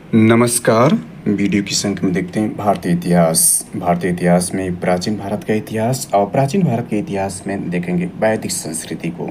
नमस्कार। वीडियो की संख्या में देखते हैं भारतीय इतिहास। भारतीय इतिहास में प्राचीन भारत का इतिहास और प्राचीन भारत के इतिहास में देखेंगे वैदिक संस्कृति को।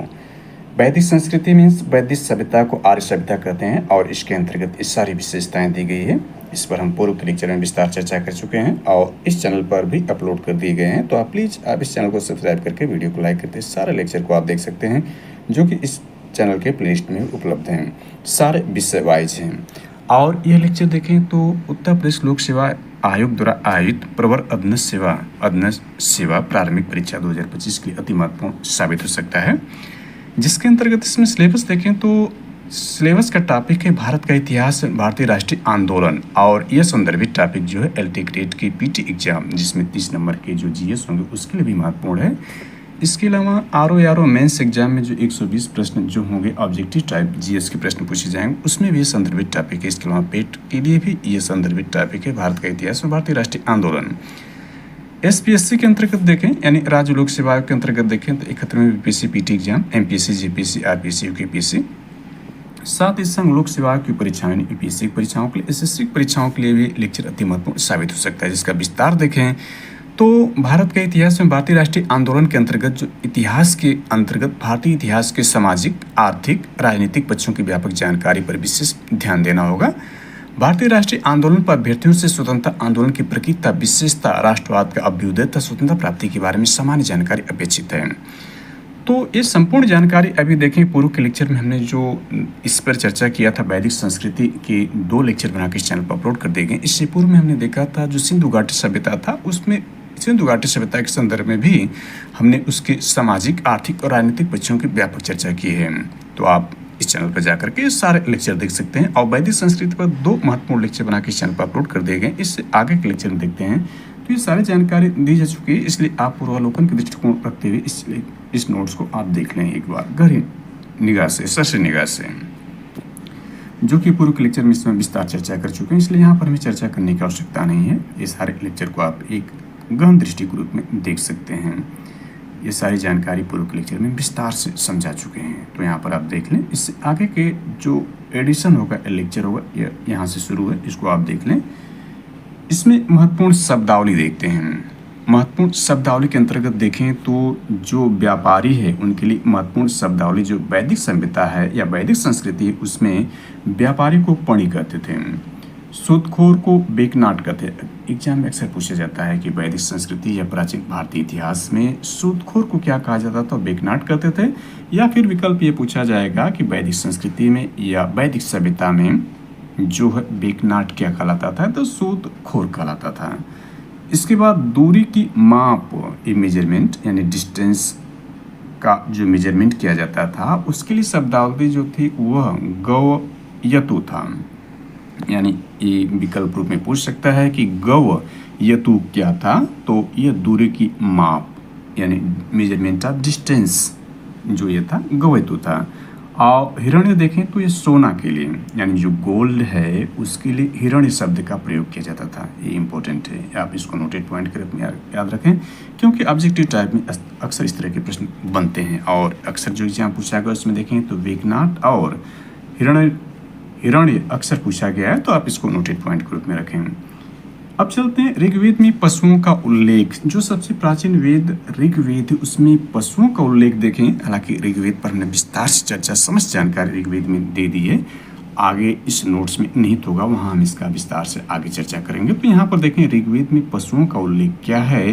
वैदिक संस्कृति मीन्स वैदिक सभ्यता को आर्य सभ्यता कहते हैं और इसके अंतर्गत इस सारी विशेषताएं दी गई है। इस पर हम पूर्व के लेक्चर में विस्तार चर्चा कर चुके हैं और इस चैनल पर भी अपलोड कर दिए गए हैं। तो आप प्लीज़ आप इस चैनल को सब्सक्राइब करके वीडियो को लाइक करके सारे लेक्चर को आप देख सकते हैं जो कि इस चैनल के प्लेलिस्ट में उपलब्ध हैं। सारे विषय वाइज हैं। और यह लेक्चर देखें तो उत्तर प्रदेश लोक सेवा आयोग द्वारा आयोजित प्रवर अधीन सेवा प्रारंभिक परीक्षा 2025 के लिए अति महत्वपूर्ण साबित हो सकता है। जिसके अंतर्गत इसमें सिलेबस देखें तो सिलेबस का टॉपिक है भारत का इतिहास, भारतीय राष्ट्रीय आंदोलन और यह संदर्भित टॉपिक जो है एलटी ग्रेड की पीटी एग्जाम जिसमें 30 नंबर के जो जीएस होंगे उसके लिए भी महत्वपूर्ण है। इसके अलावा आरओ मेंस एग्जाम में जो 120 प्रश्न जो होंगे ऑब्जेक्टिव टाइप जीएस के प्रश्न पूछे जाएंगे उसमें भी ये संदर्भित टॉपिक है। इसके अलावा पेट के लिए भी ये संदर्भित टॉपिक है भारत का इतिहास और भारतीय राष्ट्रीय आंदोलन। एसपीएससी के अंतर्गत देखें यानी राज्य लोक सेवा आयोग के अंतर्गत देखें तो 71वें BPSC PT exam, MPSC, GPSC, RPSC, UKPSC, साथ ही संघ लोक सेवा की परीक्षाएं यानी यूपीएससी परीक्षाओं के लिए, एसएससी परीक्षाओं के लिए भी लेक्चर अति महत्वपूर्ण साबित हो सकता है। जिसका विस्तार देखें तो भारत के इतिहास में भारतीय राष्ट्रीय आंदोलन के अंतर्गत जो इतिहास के अंतर्गत भारतीय इतिहास के सामाजिक, आर्थिक, राजनीतिक पक्षों की व्यापक जानकारी पर विशेष ध्यान देना होगा। भारतीय राष्ट्रीय आंदोलन पर अभ्यर्थियों से स्वतंत्रता आंदोलन की प्रकृति, विशेषता, राष्ट्रवाद का अभ्युदय तथा स्वतंत्रता प्राप्ति के बारे में सामान्य जानकारी अपेक्षित है। तो ये संपूर्ण जानकारी अभी देखें पूर्व के लेक्चर में हमने जो इस पर चर्चा किया था वैदिक संस्कृति के 2 लेक्चर बना के इस चैनल पर अपलोड कर दिए गए। इससे पूर्व में हमने देखा था जो सिंधु घाटी सभ्यता था उसमें सिंधु घाटी सभ्यता के संदर्भ में भी हमने उसके सामाजिक, आर्थिक और राजनीतिक पक्षों की व्यापक चर्चा की है। तो आप इस चैनल पर जाकर के सारे लेक्चर देख सकते हैं और वैदिक संस्कृति पर 2 महत्वपूर्ण लेक्चर बना के इस चैनल पर अपलोड कर दिए गए। इससे आगे के लेक्चर में देखते हैं तो ये सारी जानकारी दी जा चुकी है, इसलिए आप पूर्वावलोकन के दृष्टिकोण रखते हुए इस नोट्स को आप देख लें एक बार गहरी निगाह से, सर निगाह से, जो कि पूर्व के लेक्चर में इसमें विस्तार चर्चा कर चुके हैं। इसलिए यहाँ पर हमें चर्चा करने की आवश्यकता नहीं है। ये सारे लेक्चर को आप एक गहन दृष्टि के रूप में देख सकते हैं। ये सारी जानकारी पूर्व के लेक्चर में विस्तार से समझा चुके हैं। तो यहाँ पर आप देख लें। इससे आगे के जो एडिशन होगा, लेक्चर होगा, ये यहाँ से शुरू है, इसको आप देख लें। इसमें महत्वपूर्ण शब्दावली देखते हैं। महत्वपूर्ण शब्दावली के अंतर्गत देखें तो जो व्यापारी है उनके लिए महत्वपूर्ण शब्दावली जो वैदिक सभ्यता है या वैदिक संस्कृति है उसमें व्यापारी को पणी कहते थे, सूदखोर को बेकनाट कहते थे। एग्जाम में अक्सर पूछा जाता है कि वैदिक संस्कृति या प्राचीन भारतीय इतिहास में सूदखोर को क्या कहा जाता था, बेकनाट कहते थे, या फिर विकल्प ये पूछा जाएगा कि वैदिक संस्कृति में या वैदिक सभ्यता में जो है बेकनाट क्या कहलाता था, तो सूदखोर कहलाता था। इसके बाद दूरी की माप, ये मेजरमेंट यानी डिस्टेंस का जो मेजरमेंट किया जाता था उसके लिए शब्दावली जो थी वह गवयतु था। यानी ये विकल्प रूप में पूछ सकता है कि गवयतु क्या था, तो यह दूरी की माप यानी मेजरमेंट ऑफ डिस्टेंस जो ये था गवयतु था। और हिरण्य देखें तो ये सोना के लिए यानी जो गोल्ड है उसके लिए हिरण्य शब्द का प्रयोग किया जाता था। ये इंपॉर्टेंट है, आप इसको नोटेड पॉइंट के रूप में याद रखें क्योंकि ऑब्जेक्टिव टाइप में अक्सर इस तरह के प्रश्न बनते हैं। और अक्सर जो एग्जाम पूछा गया उसमें देखें तो बेकनाट और हिरण्य अक्सर पूछा गया है, तो आप इसको नोटेड पॉइंट के रूप में रखें। अब चलते हैं ऋग्वेद में पशुओं का उल्लेख। जो सबसे प्राचीन वेद ऋग्वेद है उसमें पशुओं का उल्लेख देखें। हालांकि ऋग्वेद पर हमने विस्तार से चर्चा, समस्त जानकारी ऋग्वेद में दे दी है, आगे इस नोट्स में निहित होगा, वहाँ हम इसका विस्तार से आगे चर्चा करेंगे। तो यहाँ पर देखें ऋग्वेद में पशुओं का उल्लेख क्या है,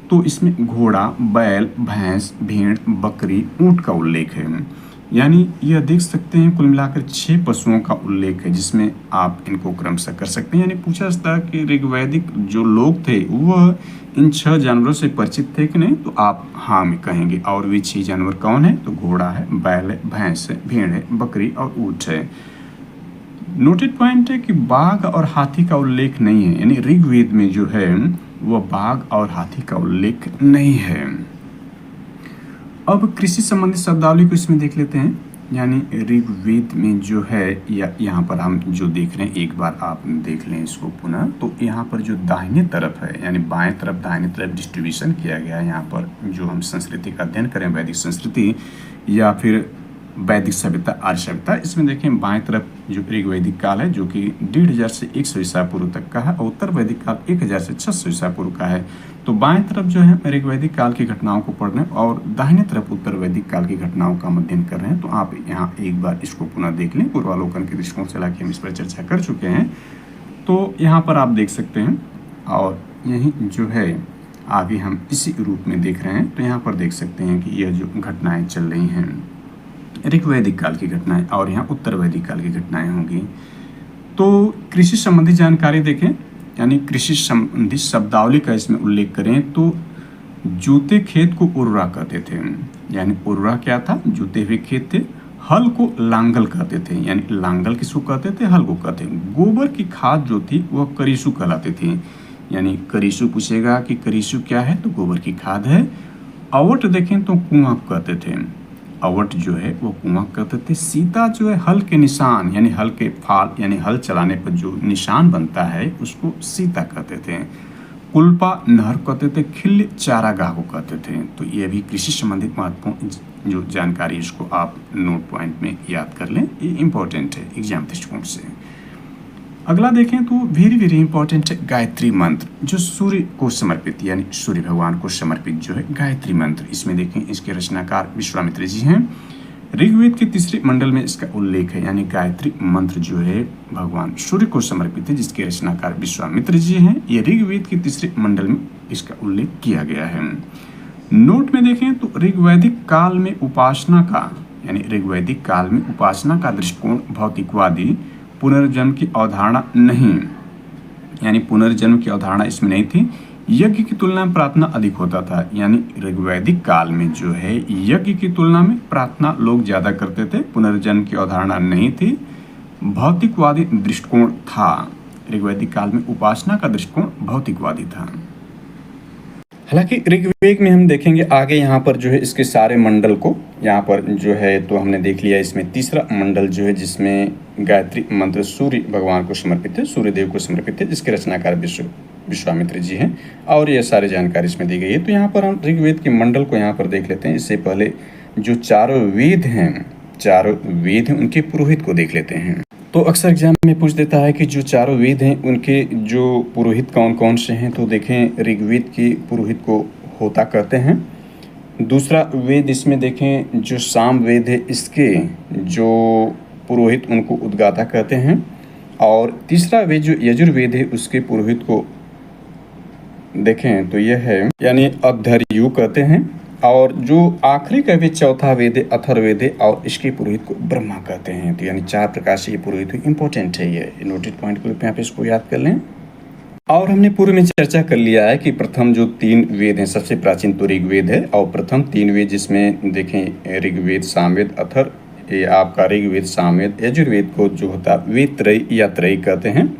तो इसमें घोड़ा, बैल, भैंस, भेड़, बकरी, ऊँट का उल्लेख है। यानी यह देख सकते हैं कुल मिलाकर 6 पशुओं का उल्लेख है जिसमें आप इनको क्रमशः कर सकते हैं। यानी पूछा जाता कि ऋग्वैदिक जो लोग थे वह इन 6 जानवरों से परिचित थे कि नहीं, तो आप हाँ में कहेंगे। और वे 6 जानवर कौन है, तो घोड़ा है, बैल है, भैंस है, भेड़ है, बकरी और ऊँट है। नोटेड पॉइंट है कि बाघ और हाथी का उल्लेख नहीं है। यानी ऋग्वेद में जो है वह बाघ और हाथी का उल्लेख नहीं है। अब कृषि संबंधित शब्दावली को इसमें देख लेते हैं। यानी ऋग्वेद में जो है या यहाँ पर हम जो देख रहे हैं एक बार आप देख लें इसको पुनः, तो यहाँ पर जो दाहिने तरफ है यानी बाएं तरफ दाहिने तरफ डिस्ट्रीब्यूशन किया गया है। यहाँ पर जो हम संस्कृति का अध्ययन करें वैदिक संस्कृति या फिर वैदिक सभ्यता, आर्य सभ्यता। इसमें देखें बाएं तरफ जो ऋग्वैदिक काल है जो कि 1500 से 100 ईसा पूर्व तक का है, और उत्तर वैदिक काल 1000 से 600 ईसा पूर्व का है। तो बाएं तरफ जो है ऋग्वैदिक काल की घटनाओं को पढ़ रहे हैं और दाहिने तरफ उत्तर वैदिक काल की घटनाओं का अध्ययन कर रहे हैं। तो आप यहाँ एक बार इसको पुनः देख लें, पूर्वालोकन के दृष्टिकोण से, हालांकि हम इस पर चर्चा कर चुके हैं। तो यहाँ पर आप देख सकते हैं, और यही जो है आगे हम इसी रूप में देख रहे हैं। तो यहाँ पर देख सकते हैं कि यह जो घटनाएं चल रही हैं ऋग्वैदिक काल की घटनाएं, और यहाँ उत्तर वैदिक काल की घटनाएं होंगी। तो कृषि संबंधी जानकारी देखें, यानी कृषि संबंधी शब्दावली का इसमें उल्लेख करें तो जोते खेत को उर्वरा कहते थे, यानी उर्वरा क्या था, जोते हुए खेत थे। हल को लांगल कहते थे, यानी लांगल किसको कहते थे, हल को कहते हैं। गोबर की खाद जो थी वह करीसु कहलाती थी, यानी करीसु पूछेगा कि करीसु क्या है, तो गोबर की खाद है। अवट देखें तो कुआं कहते थे, अवट जो है वो कुआं कहते थे। सीता जो है हल के निशान, यानी हल के फाल, यानी हल चलाने पर जो निशान बनता है उसको सीता कहते थे। कुल्पा नहर कहते थे, खिल्ल चारागाह को कहते थे। तो ये भी कृषि संबंधित महत्वपूर्ण जो जानकारी, इसको आप नोट पॉइंट में याद कर लें, ये इंपॉर्टेंट है एग्जाम दृष्टिकोण से। अगला देखें तो वेरी इंपॉर्टेंट है गायत्री मंत्र, जो सूर्य को समर्पित, यानी सूर्य भगवान को समर्पित जो है गायत्री मंत्र। इसमें देखें इसके रचनाकार विश्वामित्र जी हैं। ऋग्वेद के तीसरे मंडल में इसका उल्लेख है, यानी गायत्री मंत्र जो है भगवान सूर्य को समर्पित है, जिसके रचनाकार विश्वामित्र जी हैं। ये ऋग्वेद के तीसरे मंडल में इसका उल्लेख किया गया है। नोट में देखें तो ऋग्वैदिक काल में उपासना का, यानी ऋग्वैदिक काल में उपासना का दृष्टिकोण भौतिकवादी, पुनर्जन्म की अवधारणा नहीं, यानी पुनर्जन्म की अवधारणा इसमें नहीं थी। यज्ञ की तुलना में प्रार्थना अधिक होता था, यानी ऋग्वैदिक काल में जो है यज्ञ की तुलना में प्रार्थना लोग ज़्यादा करते थे, पुनर्जन्म की अवधारणा नहीं थी, भौतिकवादी दृष्टिकोण था। ऋग्वैदिक काल में उपासना का दृष्टिकोण भौतिकवादी था। हालांकि ऋग्वेद में हम देखेंगे आगे, यहाँ पर जो है इसके सारे मंडल को यहाँ पर जो है तो हमने देख लिया। इसमें तीसरा मंडल जो है जिसमें गायत्री मंत्र सूर्य भगवान को समर्पित है, सूर्य देव को समर्पित है, जिसके रचनाकार विश्वामित्र जी हैं, और ये सारी जानकारी इसमें दी गई है। तो यहाँ पर हम ऋग्वेद के मंडल को यहाँ पर देख लेते हैं। इससे पहले जो चारों वेद हैं उनके पुरोहित को देख लेते हैं। तो अक्सर एग्जाम में पूछ देता है कि जो चारों वेद हैं उनके जो पुरोहित कौन कौन से हैं। तो देखें ऋग्वेद के पुरोहित को होता कहते हैं। दूसरा वेद इसमें देखें जो साम वेद है, इसके जो पुरोहित उनको उद्गाता कहते हैं। और तीसरा वेद जो यजुर्वेद है उसके पुरोहित को देखें तो यह है, यानी अद्धर्यु कहते हैं। और जो आखिरी का वेद चौथा वेद है अथर्ववेद है, और इसके पुरोहित को ब्रह्मा कहते हैं। तो यानी 4 प्रकार से ये पुरोहित इंपॉर्टेंट है, ये नोटेड पॉइंट के रूप में यहाँ पे इसको याद कर लें। और हमने पूर्व में चर्चा कर लिया है कि प्रथम जो 3 वेद हैं, सबसे प्राचीन तो ऋग्वेद है, और प्रथम 3 वेद जिसमें देखें ऋग्वेद, सामवेद, अथर्व, ये आपका ऋग्वेद, सामवेद, यजुर्वेद को जो होता है वेद त्रयी या त्रयी कहते हैं।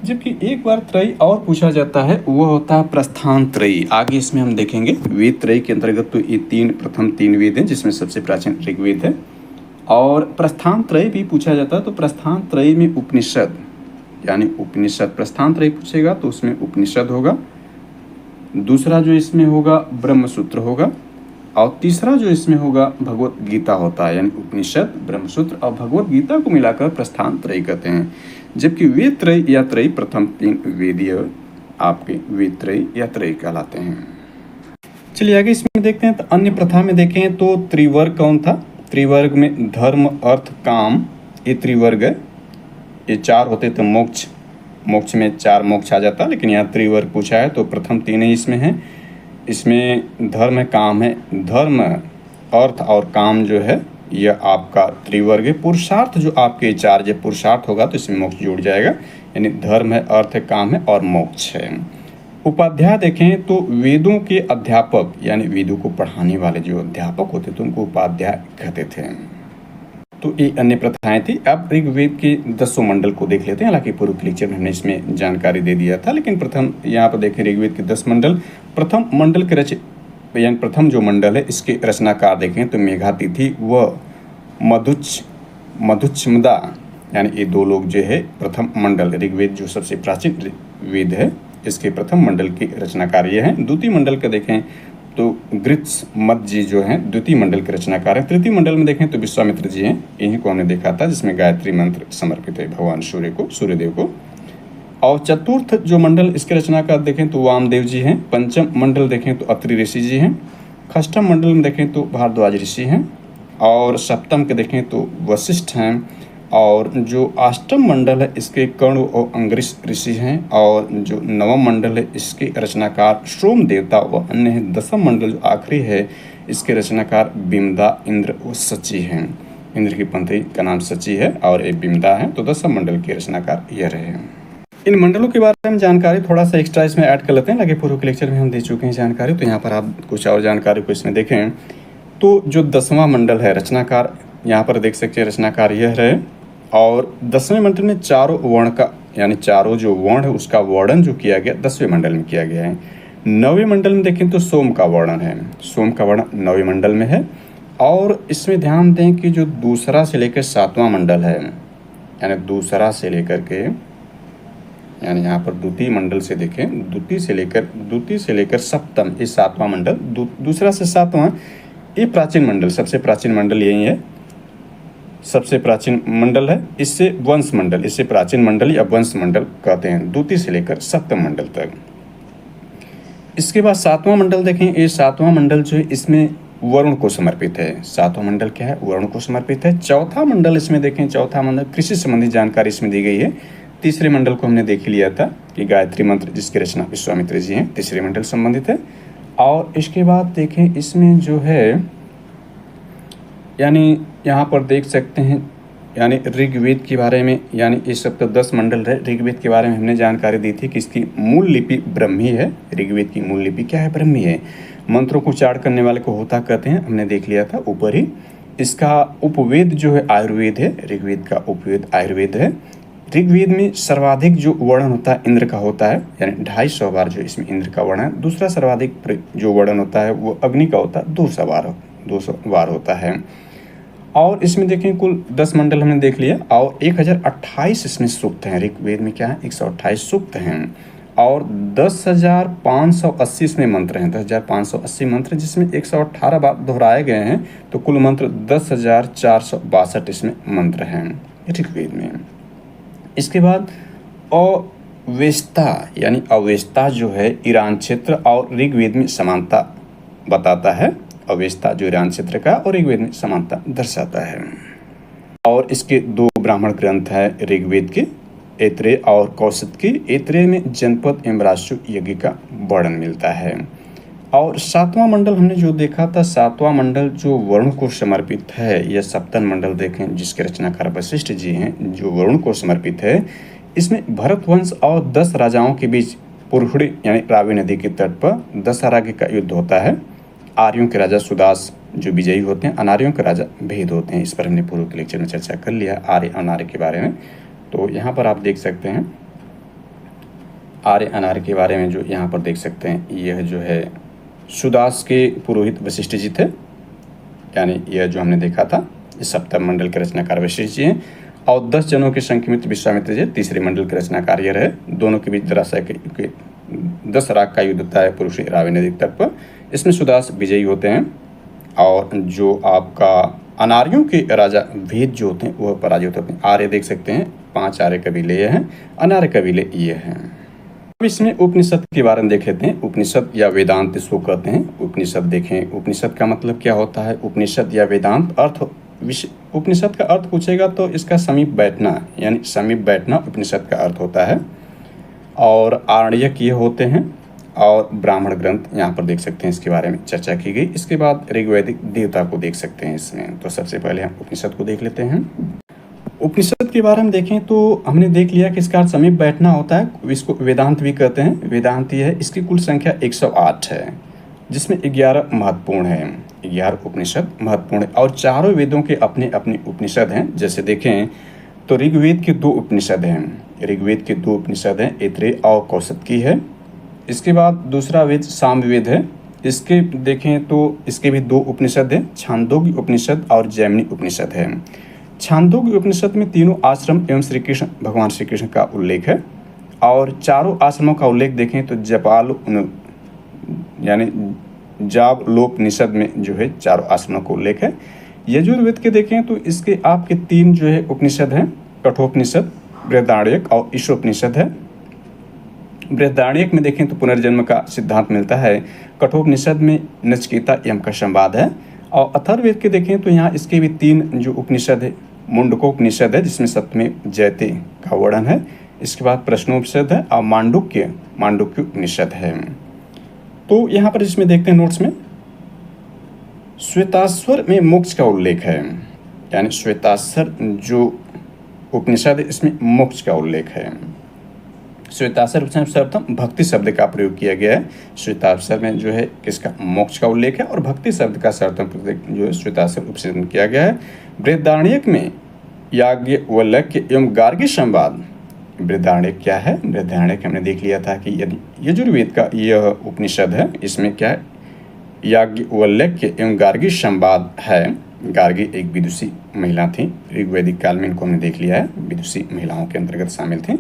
जबकि एक बार त्रयी और पूछा जाता है, वो होता है प्रस्थान त्रयी। आगे इसमें हम देखेंगे वेद त्रयी के अंतर्गत तो ये प्रथम 3 वेद हैं, जिसमें सबसे प्राचीन ऋग्वेद है। और प्रस्थान त्रयी भी पूछा जाता है, तो प्रस्थान त्रयी में उपनिषद, यानी उपनिषद, प्रस्थान त्रयी पूछेगा तो उसमें उपनिषद होगा। दूसरा जो इसमें होगा ब्रह्मसूत्र होगा, और तीसरा जो इसमें होगा भगवत गीता होता है, यानी उपनिषद, ब्रह्मसूत्र और भगवत गीता को मिलाकर प्रस्थान त्रयी कहते हैं। जबकि वेद त्रयी या त्रयी प्रथम 3 वेदीय आपके वेद त्रयी या त्रयी कहलाते हैं। चलिए आगे इसमें देखते हैं। तो अन्य प्रथा में देखें तो त्रिवर्ग कौन था। त्रिवर्ग में धर्म, अर्थ, काम, ये त्रिवर्ग है। ये 4 होते तो मोक्ष में 4 मोक्ष आ जाता, लेकिन यहाँ त्रिवर्ग पूछा है तो प्रथम 3 ही इसमें है। इसमें धर्म है, काम है। धर्म, अर्थ और काम जो है यह आपका त्रिवर्ग है। पुरुषार्थ जो आपके 4 जब पुरुषार्थ होगा तो इसमें मोक्ष जुड़ जाएगा, यानी धर्म है, अर्थ है, काम है और मोक्ष है। उपाध्याय देखें तो वेदों के अध्यापक, यानी वेदों को पढ़ाने वाले जो अध्यापक होते थे उनको उपाध्याय कहते थे। तो ये अन्य प्रथाएं थी। अब ऋग्वेद के 10 मंडल को देख लेते हैं। हालांकि पूर्व के लेक्चर में हमने इसमें जानकारी दे दिया था, लेकिन प्रथम यहाँ पर देखें ऋग्वेद के 10 मंडल। प्रथम मंडल के यानी प्रथम जो मंडल है इसके रचनाकार देखें तो मेघातिथि व मधुच्छमदा, यानी ये 2 लोग जो है प्रथम मंडल, ऋग्वेद जो सबसे प्राचीन वेद है इसके प्रथम मंडल के रचनाकार ये हैं। द्वितीय मंडल का देखें तो गृत्स मत जी जो हैं द्वितीय मंडल के रचनाकार हैं। तृतीय मंडल में देखें तो विश्वामित्र जी हैं, इन्हीं को हमने देखा था, जिसमें गायत्री मंत्र समर्पित है भगवान सूर्यदेव को। और चतुर्थ जो मंडल इसके रचनाकार देखें तो वामदेव जी हैं। पंचम मंडल देखें तो अत्रि ऋषि जी हैं। षष्ठम मंडल में देखें तो भारद्वाज ऋषि हैं। और सप्तम के देखें तो वशिष्ठ हैं। और जो अष्टम मंडल है इसके कर्ण और अंगरीष ऋषि हैं। और जो नवम मंडल है इसके रचनाकार सोम देवता व अन्य हैं। दसम मंडल जो आखिरी है इसके रचनाकार बिमदा, इंद्र व सची हैं। इंद्र की पंथी का नाम सची है और एक बिमदा है। तो दसम मंडल के रचनाकार यह रहे। इन मंडलों के बारे में जानकारी थोड़ा सा एक्स्ट्रा इसमें ऐड कर लेते हैं, लगे पूर्व के लेक्चर में हम दे चुके हैं जानकारी। तो यहाँ पर आप कुछ और जानकारी को इसमें देखें तो जो 10वां मंडल है रचनाकार, यहाँ पर देख सकते हैं रचनाकार यह रहे। और 10वें मंडल में चारों वर्ण का, यानी चारों जो वर्ण है उसका वर्णन जो किया गया 10वें मंडल में किया गया है। 9वें मंडल में देखें तो सोम का वर्णन है, सोम का वर्णन 9वें मंडल में है। और इसमें ध्यान दें कि जो दूसरा से लेकर 7वां मंडल है, यानी दूसरा से लेकर के, यानी यहाँ पर द्वितीय मंडल से देखें, द्वितीय से लेकर सप्तम, ये 7वां मंडल, दूसरा से 7वां, ये प्राचीन मंडल, सबसे प्राचीन मंडल यही है, सबसे प्राचीन मंडल है। इससे वंश मंडल, इससे प्राचीन मंडल या वंश मंडल कहते हैं, द्वितीय से लेकर सप्तम मंडल तक। इसके बाद 7वां मंडल देखें, ये 7वां मंडल जो है इसमें वरुण को समर्पित है। 7वां मंडल क्या है? वरुण को समर्पित है। चौथा मंडल इसमें देखें, चौथा मंडल कृषि संबंधी जानकारी इसमें दी गई है। तीसरे मंडल को हमने देख लिया था कि गायत्री मंत्र जिसकी रचना विश्वामित्र जी हैं, तीसरे मंडल संबंधित है। और इसके बाद देखें इसमें जो है, यानी यहाँ पर देख सकते हैं, यानी ऋग्वेद के बारे में, यानी इस सब तो 10 मंडल है। ऋग्वेद के बारे में हमने जानकारी दी थी कि इसकी मूल लिपि ब्रह्मी है। ऋग्वेद की मूल लिपि क्या है? ब्रह्मी है। मंत्रों को उच्चारण करने वाले को होता कहते हैं, हमने देख लिया था ऊपर ही। इसका उपवेद जो है आयुर्वेद है, ऋग्वेद का उपवेद आयुर्वेद है। ऋग्वेद में सर्वाधिक जो वर्णन होता है इंद्र का होता है, यानी 250 बार जो इसमें इंद्र का वर्णन है। दूसरा सर्वाधिक जो वर्णन होता है वो अग्नि का होता है, 200 बार होता है। और इसमें देखें कुल 10 मंडल हमने देख लिया और 1028 इसमें सूक्त हैं। ऋग्वेद में क्या है? 128 सूक्त हैं। और 10,580 इसमें मंत्र हैं, 10,580 मंत्र, जिसमें 118 बार दोहराए गए हैं। तो कुल मंत्र 10,462 इसमें मंत्र हैं ऋग्वेद में। इसके बाद अवेस्ता, यानी अवेस्ता जो है ईरान क्षेत्र और ऋग्वेद में समानता बताता है। अवेस्ता जो ईरान क्षेत्र का और ऋग्वेद में समानता दर्शाता है। और इसके 2 ब्राह्मण ग्रंथ हैं ऋग्वेद के, ऐत्रेय और कौशिक की। ऐत्रेय में जनपद एवं राजस्व यज्ञ का वर्णन मिलता है। और 7वां मंडल हमने जो देखा था, 7वां मंडल जो वरुण को समर्पित है, यह सप्तम मंडल देखें जिसके रचनाकार वशिष्ठ जी हैं, जो वरुण को समर्पित है। इसमें भरत वंश और 10 राजाओं के बीच पुरहुड़ी यानी रावी नदी के तट पर दशहरा का युद्ध होता है। आर्यों के राजा सुदास जो विजयी होते हैं, अनार्यों के राजा भेद होते हैं। इस पर हमने पूर्व के लेक्चर में चर्चा कर लिया आर्य अनार्य के बारे में। तो यहाँ पर आप देख सकते हैं आर्य अनार्य के बारे में, जो यहाँ पर देख सकते हैं, यह जो है सुदास के पुरोहित वशिष्ठ जी थे, यानी यह जो हमने देखा था इस सप्तम मंडल के रचनाकार वशिष्ठ जी हैं। और 10 जनों के संख्यमित विश्वामित्र जी तीसरे मंडल के रचनाकार ये रहे। दोनों के बीच दरासय के 10 राग का युद्ध होता है पुरुष रावी नदी तट पर। इसमें सुदास विजयी होते हैं और जो आपका अनार्यों के राजा भेद जो होते हैं वह पराजित होते हैं। आर्य देख सकते हैं 5 आर्य कबीले ये हैं, अनार्य कबीले ये हैं। अब इसमें उपनिषद के बारे में देख लेते हैं। उपनिषद या वेदांत इसको कहते हैं। उपनिषद देखें, उपनिषद का मतलब क्या होता है? उपनिषद या वेदांत अर्थ, उपनिषद का अर्थ पूछेगा तो इसका समीप बैठना, यानी समीप बैठना उपनिषद का अर्थ होता है। और आरण्यक ये होते हैं और ब्राह्मण ग्रंथ यहाँ पर देख सकते हैं, इसके बारे में चर्चा की गई। इसके बाद ऋग्वैदिक देवता को देख सकते हैं इसमें। तो सबसे पहले हम उपनिषद को देख लेते हैं। उपनिषद के बारे में देखें तो हमने देख लिया कि इसका समीप बैठना होता है, इसको वेदांत भी कहते हैं। वेदांत ये है, इसकी कुल संख्या 108 है, जिसमें 11 महत्वपूर्ण है, 11 उपनिषद महत्वपूर्ण है। और चारों वेदों के अपने अपने उपनिषद हैं। जैसे देखें तो ऋग्वेद के 2 उपनिषद हैं, ऋग्वेद के 2 उपनिषद हैं, ऐत्रेय और कौशिकी है। इसके बाद दूसरा वेद सामवेद है, इसके देखें तो इसके भी 2 उपनिषद हैं, छांदोग्य उपनिषद और जैमिनी उपनिषद है। छांदोग्य उपनिषद में तीनों आश्रम एवं भगवान श्री कृष्ण का उल्लेख है। और चारों आश्रमों का उल्लेख देखें तो जपाल, यानी जावलोपनिषद में जो है चारों आश्रमों का उल्लेख है। यजुर्वेद के देखें तो इसके आपके 3 जो है उपनिषद हैं, कठोपनिषद, बृहदारण्यक और ईशोपनिषद है। बृहदारण्यक में देखें तो पुनर्जन्म का सिद्धांत मिलता है। कठोपनिषद में नचिकेता यम का संवाद है। और अथर्ववेद के देखें तो यहाँ इसके भी 3 जो उपनिषद है, मुंडकोपनिषद है जिसमें सप्तमी जयते का वर्णन है। इसके बाद प्रश्नोपनिषद है और मांडुक्य उपनिषद है। तो यहाँ पर इसमें देखते हैं नोट्स में श्वेताश्वर में मोक्ष का उल्लेख है, यानी श्वेताश्वर जो उपनिषद है इसमें मोक्ष का उल्लेख है। श्वेताश्वर सर्वप्रथम भक्ति शब्द का प्रयोग किया गया है। श्वेताश्वर में जो है किसका, मोक्ष का उल्लेख है और भक्ति शब्द का सर्वप्रथम जो है श्वेताश्वर उपनिषद में किया गया है। बृहदारण्यक में याज्ञवल्क्य एवं गार्गी संवाद। बृहदारण्यक क्या है, बृहदारण्यक हमने देख लिया था कि यदि यजुर्वेद का यह उपनिषद है, इसमें क्या है, याज्ञवल्क्य एवं गार्गी संवाद है। गार्गी एक विदुषी महिला थी, ऋग्वैदिक काल में इनको हमने देख लिया है, विदुषी महिलाओं के अंतर्गत शामिल थी।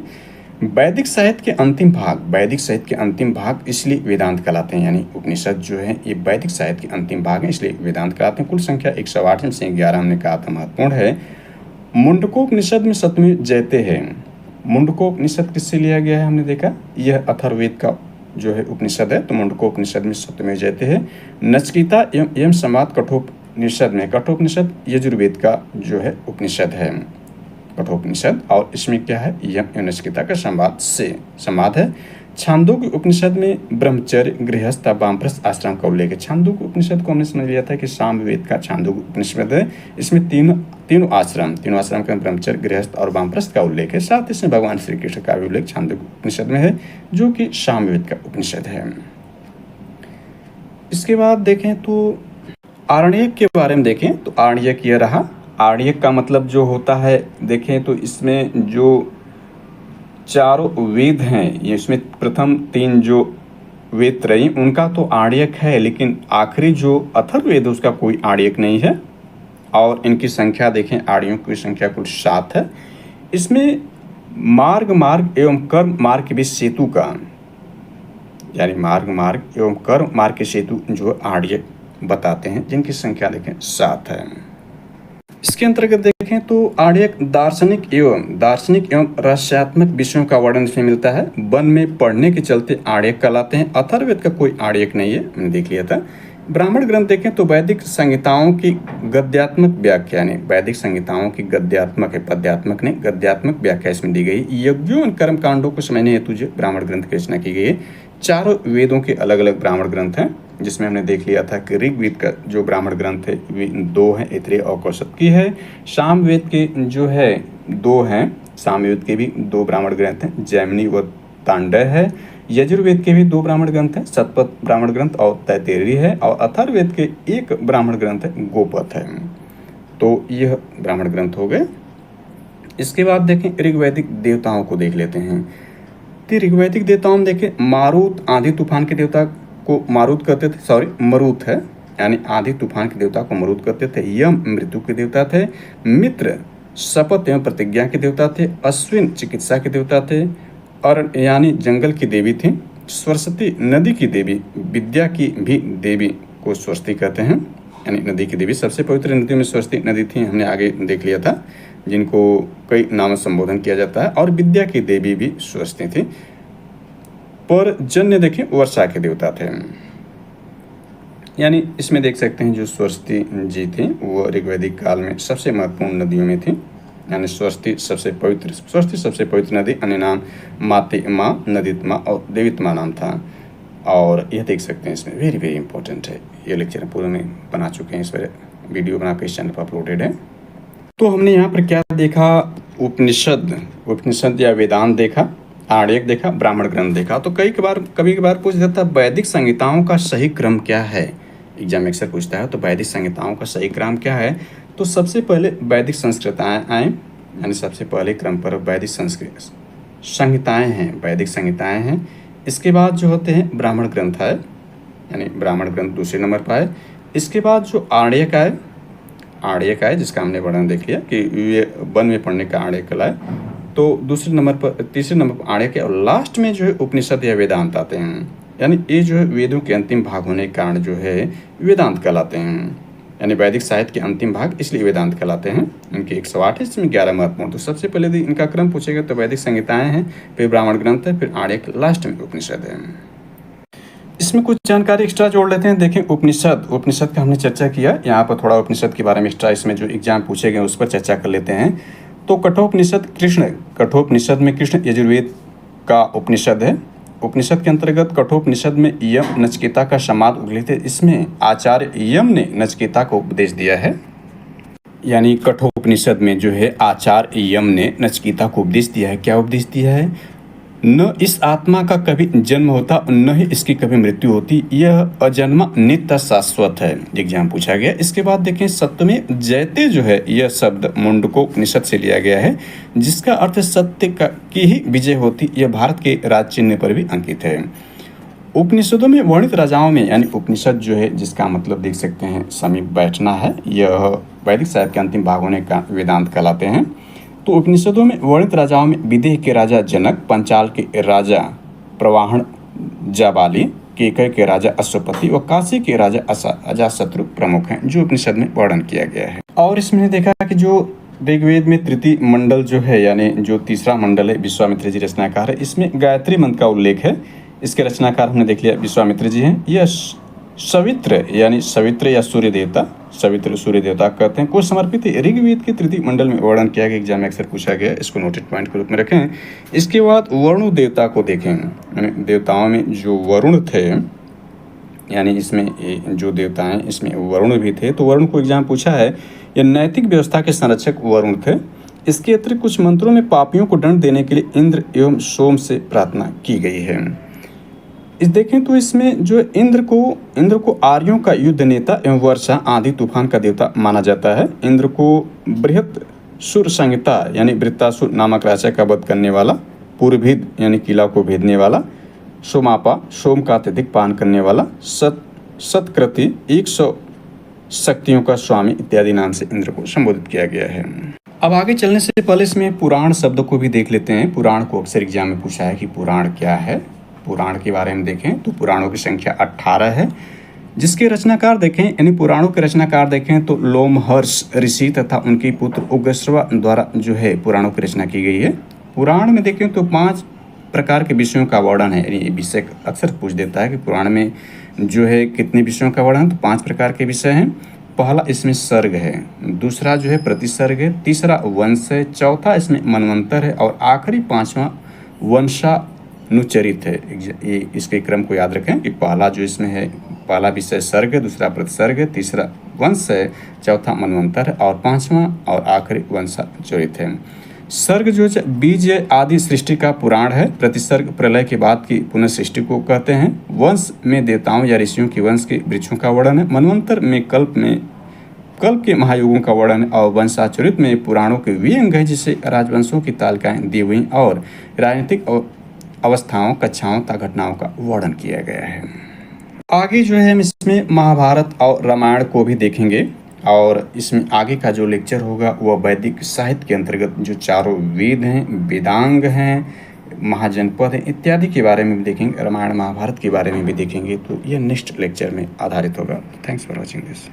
वैदिक साहित्य के अंतिम भाग, वैदिक साहित्य के अंतिम भाग इसलिए वेदांत कहलाते हैं, यानी उपनिषद जो है ये वैदिक साहित्य के अंतिम भाग है इसलिए वेदांत कहलाते हैं। कुल संख्या 108 में से 11 हमने कहा था महत्वपूर्ण है। मुंडकोपनिषद में सप्तमी जयते है। मुंडकोपनिषद किससे लिया गया है, हमने देखा यह अथर्ववेद का जो है उपनिषद है। तो मुंडकोपनिषद में सप्तमी जयते है। नचिकेता एवं संवाद कठोपनिषद में, कठोपनिषद यजुर्वेद का जो है उपनिषद है, कठोपनिषद, और इसमें क्या है, यम एवं नचिकेता का संवाद है। छांदोग्य उपनिषद में ब्रह्मचर्य, गृहस्थ, वानप्रस्थ आश्रम का उल्लेख है। छांदोग्य उपनिषद को हमने समझ लिया था कि सामवेद का छांदोग्य उपनिषद है। इसमें तीनों आश्रम के ब्रह्मचर्य, गृहस्थ और वानप्रस्थ का उल्लेख है। साथ ही इसमें भगवान श्री कृष्ण का भी उल्लेख छांदोग्य उपनिषद में है जो कि सामवेद का उपनिषद है। इसके बाद देखें तो आरण्यक के बारे में देखें तो आरण्यक यह रहा। आरण्यक का मतलब जो होता है देखें तो इसमें जो चारों वेद हैं, ये इसमें प्रथम 3 जो वेद त्रयी उनका तो आरण्यक है, लेकिन आखिरी जो अथर्ववेद है उसका कोई आरण्यक नहीं है। और इनकी संख्या देखें, आर्यों की संख्या कुल 7 है। इसमें मार्ग एवं कर्म मार्ग के बीच सेतु का, यानी मार्ग एवं कर्म मार्ग के सेतु जो आरण्यक बताते हैं, जिनकी संख्या देखें 7 है। इसके अंतर्गत देखें तो आरण्यक दार्शनिक एवं रहस्यात्मक विषयों का वर्णन इसमें मिलता है। वन में पढ़ने के चलते आरण्यक कहलाते हैं। अथर्ववेद का कोई आरण्यक नहीं है, हमने देख लिया था। ब्राह्मण ग्रंथ देखें तो वैदिक संहिताओं की गद्यात्मक व्याख्या, यानी वैदिक संहिताओं की गद्यात्मक है, पद्यात्मक नहीं, गद्यात्मक व्याख्या इसमें दी गई। यज्ञों और कर्म कांडों को समझने हेतु जो ब्राह्मण ग्रंथ की रचना की गई है। चारों वेदों के अलग अलग ब्राह्मण ग्रंथ हैं, जिसमें हमने देख लिया था कि ऋग्वेद का जो ब्राह्मण ग्रंथ है वे 2 हैं, ऐत्रेय और कौशिकी है। सामवेद के जो है 2 हैं, सामवेद के भी 2 ब्राह्मण ग्रंथ हैं, जैमिनी व तांडव है। यजुर्वेद के भी 2 ब्राह्मण ग्रंथ हैं, शतपथ ब्राह्मण ग्रंथ और तैत्तिरीय है। और अथर्ववेद के 1 ब्राह्मण ग्रंथ है, गोपथ है। तो यह ब्राह्मण ग्रंथ हो गए। इसके बाद देखें ऋग्वैदिक देवताओं को देख लेते हैं। तो ऋग्वैदिक देवताओं में देखें मारुत आंधी तूफान के देवता को मारुत कहते थे, मरुत है, यानी आंधी तूफान के देवता को मरुत कहते थे। यम मृत्यु के देवता थे। मित्र शपथ एवं प्रतिज्ञा के देवता थे। अश्विन चिकित्सा के देवता थे, और यानी जंगल की देवी थी। सरस्वती नदी की देवी, विद्या की भी देवी को सरस्वती कहते हैं, यानी नदी की देवी। सबसे पवित्र नदियों में सरस्वती नदी थी, हमने आगे देख लिया था, जिनको कई नाम संबोधन किया जाता है। और विद्या की देवी भी सरस्वती थी। पर जन्य देखें वर्षा के देवता थे, यानी इसमें देख सकते हैं जो सरस्वती जी थी वो ऋग्वैदिक काल में सबसे महत्वपूर्ण नदियों में थी, यानी सरस्वती सबसे पवित्र नदी। अन्य नाम मातिमा, नदीतमा और देवीतमा नाम था। और यह देख सकते हैं इसमें वेरी इंपॉर्टेंट है। ये लेक्चर पूरे में बना चुके हैं, इस पर वीडियो बना के इस चैनल पर अपलोडेड है। तो हमने यहाँ पर क्या देखा, उपनिषद या वेदांत देखा, आरण्यक देखा, ब्राह्मण ग्रंथ देखा। तो कभी कभार पूछ देता है वैदिक संहिताओं का सही क्रम क्या है, एग्जाम अक्सर पूछता है। तो वैदिक संहिताओं का सही क्रम क्या है, तो सबसे पहले वैदिक संस्कृताएं आए, यानी सबसे पहले क्रम पर वैदिक संहिताएं हैं, वैदिक संहिताएं हैं। इसके बाद जो होते हैं ब्राह्मण ग्रंथ आए, यानी ब्राह्मण ग्रंथ दूसरे नंबर पर आए। इसके बाद जो आरण्यक आए जिसका हमने वर्णन देख लिया कि ये वन में पढ़ने का आरण्यक लाए, तो तीसरे नंबर पर आरण्यक है। और लास्ट में जो है उपनिषद या वेदांत आते हैं, यानी ये जो है वेदों के अंतिम भाग होने के कारण जो है वेदांत कहलाते हैं। यानी वैदिक साहित्य के अंतिम भाग इसलिए वेदांत कहलाते हैं। इनके 108 है, इसमें 11 महत्वपूर्ण। तो सबसे पहले यदि इनका क्रम पूछेगा तो वैदिक संहिताएं हैं, फिर ब्राह्मण ग्रंथ है, फिर आर्य, लास्ट में उपनिषद है। इसमें कुछ जानकारी एक्स्ट्रा जोड़ लेते हैं। देखें उपनिषद का हमने चर्चा किया, यहाँ पर थोड़ा उपनिषद के बारे में एक्स्ट्रा इसमें जो एग्जाम पूछे गए उस पर चर्चा कर लेते हैं। तो कठोपनिषद में कृष्ण यजुर्वेद का उपनिषद है। उपनिषद के अंतर्गत कठोपनिषद में यम नचिकेता का संवाद उल्लेखित है। इसमें आचार्य यम ने नचिकेता को उपदेश दिया है। यानी कठोपनिषद में जो है आचार्य यम ने नचिकेता को उपदेश दिया है। क्या उपदेश दिया है? न इस आत्मा का कभी जन्म होता, न ही इसकी कभी मृत्यु होती, यह अजन्मा नित्य शाश्वत है। एग्जाम पूछा गया। इसके बाद देखें सत्य में जयते जो है यह शब्द मुंडको उपनिषद से लिया गया है, जिसका अर्थ सत्य की ही विजय होती। यह भारत के राज चिन्ह पर भी अंकित है। उपनिषदों में वर्णित राजाओं में, यानी उपनिषद जो है जिसका मतलब देख सकते हैं समीप बैठना है, यह वैदिक साहित्य के अंतिम भाग होने का वेदांत कहलाते हैं। तो उपनिषदों में वर्णित राजाओं में विदेह के राजा जनक, पंचाल के राजा प्रवाहन जाबाली, केकय के राजा अश्वपति व काशी के राजा अजातशत्रु प्रमुख हैं, जो उपनिषद में वर्णन किया गया है। और इसमें देखा कि जो ऋग्वेद में तृतीय मंडल जो है, यानी जो तीसरा मंडल है, विश्वामित्र जी रचनाकार है। इसमें गायत्री मंत्र का उल्लेख है। इसके रचनाकार हमने देख लिया विश्वामित्र जी हैं। यह सवित्र यानी सवित्र या सूर्य देवता, सवित्र सूर्य देवता कहते हैं, को समर्पित ऋग्वेद के तृतीय मंडल में वर्णन किया गया। एग्जाम में अक्सर पूछा गया, इसको नोटेड पॉइंट के रूप में रखें। इसके बाद वरुण देवता को देखें। यानी देवताओं में जो वरुण थे, यानी इसमें जो देवता हैं इसमें वरुण भी थे। तो वरुण को एग्जाम पूछा है, यह नैतिक व्यवस्था के संरक्षक वरुण थे। इसके अतिरिक्त कुछ मंत्रों में पापियों को दंड देने के लिए इंद्र एवं सोम से प्रार्थना की गई है। इस देखें तो इसमें जो इंद्र को आर्यों का युद्ध नेता एवं वर्षा, आंधी, तूफान का देवता माना जाता है। इंद्र को बृहत सुर संहिता यानी वृत्तासुर नामक राजा का वध करने वाला, पूर्वभिद यानी किला को भेदने वाला, सोमापा सोम का अत्यधिक पान करने वाला, सतकृति 100 शक्तियों का स्वामी इत्यादि नाम से इंद्र को संबोधित किया गया है। अब आगे चलने से पहले इसमें पुराण शब्द को भी देख लेते हैं। पुराण को अक्सर एग्जाम में पूछा है कि पुराण क्या है। पुराण के बारे में देखें तो पुराणों की संख्या 18 है, जिसके रचनाकार देखें, यानी पुराणों के रचनाकार देखें तो लोमहर्ष ऋषि तथा उनके पुत्र उग्रश्रवा द्वारा जो है पुराणों की रचना की गई है। पुराण में देखें तो 5 प्रकार के विषयों का वर्णन है। यानी विषय अक्सर पूछ देता है कि पुराण में जो है कितने विषयों का वर्णन, तो 5 प्रकार के विषय हैं। पहला इसमें सर्ग है, दूसरा जो है प्रतिसर्ग है, तीसरा वंश है, चौथा इसमें मनवंतर है और आखिरी 5वां वंशानुचरित है। ये इसके क्रम को याद रखें कि पहला जो इसमें है, पहला विषय सर्ग है, दूसरा प्रतिसर्ग है, तीसरा वंश है, चौथा मनवंतर है और 5वां और आखिरी वंशानुचरित है। सर्ग जो बीज आदि सृष्टि का पुराण है। प्रतिसर्ग प्रलय के बाद की पुनः सृष्टि को कहते हैं। वंश में देवताओं या ऋषियों के वंश के वृक्षों का वर्णन है। मनवंतर में कल्प के महायुगों का वर्णन है और वंशाचरित में पुराणों के वे अंग है जिसे राजवंशों की तालिकाएं दी हुई और राजनीतिक अवस्थाओं, कक्षाओं तथा घटनाओं का वर्णन किया गया है। आगे जो है हम इसमें महाभारत और रामायण को भी देखेंगे और इसमें आगे का जो लेक्चर होगा वह वैदिक साहित्य के अंतर्गत जो चारों वेद हैं, वेदांग हैं, महाजनपद हैं इत्यादि के बारे में भी देखेंगे। रामायण महाभारत के बारे में भी देखेंगे। तो यह नेक्स्ट लेक्चर में आधारित होगा। Thanks for watching this.